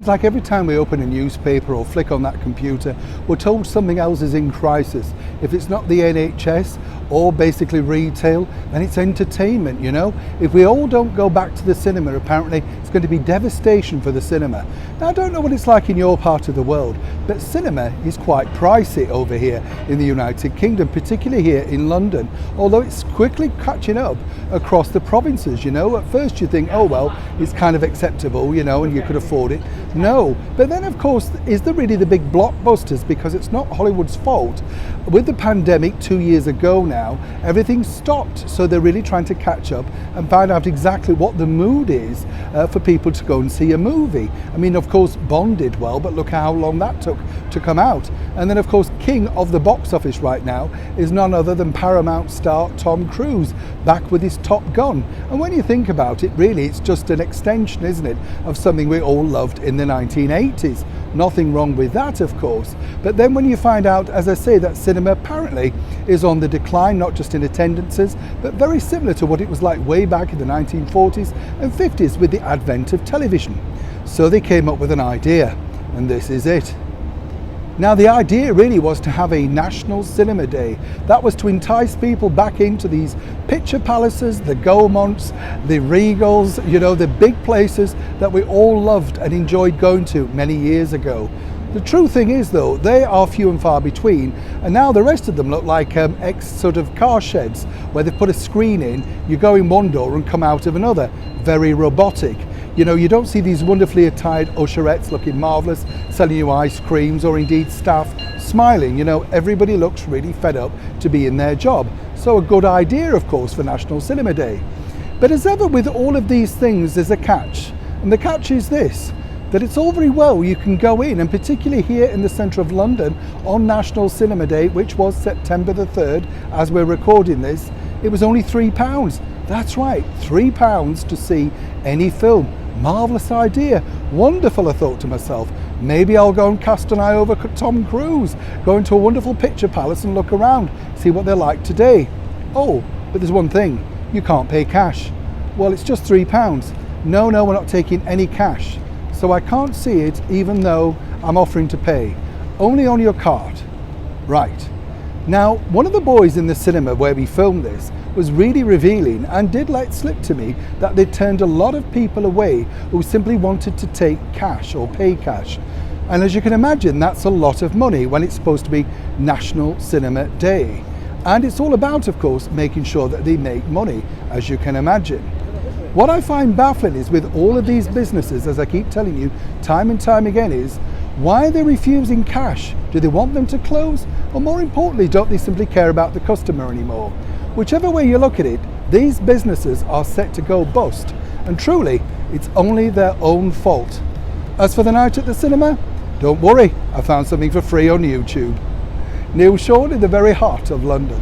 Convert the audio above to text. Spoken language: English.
It's like every time we open a newspaper or flick on that computer, we're told something else is in crisis. If it's not the NHS or basically retail, then it's entertainment, you know? If we all don't go back to the cinema, apparently it's going to be devastation for the cinema. Now, I don't know what it's like in your part of the world, but cinema is quite pricey over here in the United Kingdom, particularly here in London, although it's quickly catching up across the provinces, you know? At first you think, oh well, it's kind of acceptable, you know, and you could afford it. No, but then of course, is there really the big blockbusters? Because it's not Hollywood's fault. With the pandemic 2 years ago now, everything stopped. So they're really trying to catch up and find out exactly what the mood is for people to go and see a movie. I mean, of course, Bond did well, but look how long that took to come out. And then of course, king of the box office right now is none other than Paramount star Tom Cruise, back with his Top Gun. And when you think about it, really, it's just an extension, isn't it, of something we all loved in the 1980s. Nothing wrong with that, of course. But then when you find out, as I say, that cinema apparently is on the decline, not just in attendances, but very similar to what it was like way back in the 1940s and 50s with the advent of television. So they came up with an idea, and this is it. Now, the idea really was to have a National Cinema Day. That was to entice people back into these picture palaces, the Gaumont, the Regals, you know, the big places that we all loved and enjoyed going to many years ago. The true thing is, though, they are few and far between, and now the rest of them look like sort of car sheds where they put a screen in, you go in one door and come out of another. Very robotic. You know, you don't see these wonderfully attired usherettes looking marvellous, selling you ice creams, or indeed staff smiling. You know, everybody looks really fed up to be in their job. So a good idea, of course, for National Cinema Day. But as ever with all of these things, there's a catch. And the catch is this, that it's all very well you can go in, and particularly here in the centre of London on National Cinema Day, which was September the 3rd, as we're recording this, it was only £3. That's right, £3 to see any film. Marvellous idea, wonderful, I thought to myself. Maybe I'll go and cast an eye over Tom Cruise, go into a wonderful picture palace and look around, see what they're like today. Oh, but there's one thing, you can't pay cash. Well, it's just £3. No, we're not taking any cash. So I can't see it even though I'm offering to pay. Only on your card. Right. Now, one of the boys in the cinema where we filmed this was really revealing and did let slip to me that they turned a lot of people away who simply wanted to take cash or pay cash. And as you can imagine, that's a lot of money when it's supposed to be National Cinema Day. And it's all about, of course, making sure that they make money, as you can imagine. What I find baffling is with all of these businesses, as I keep telling you time and time again, is why are they refusing cash? Do they want them to close? Or more importantly, don't they simply care about the customer anymore? Whichever way you look at it, these businesses are set to go bust. And truly, it's only their own fault. As for the night at the cinema, don't worry, I found something for free on YouTube. Neil Sean in the very heart of London.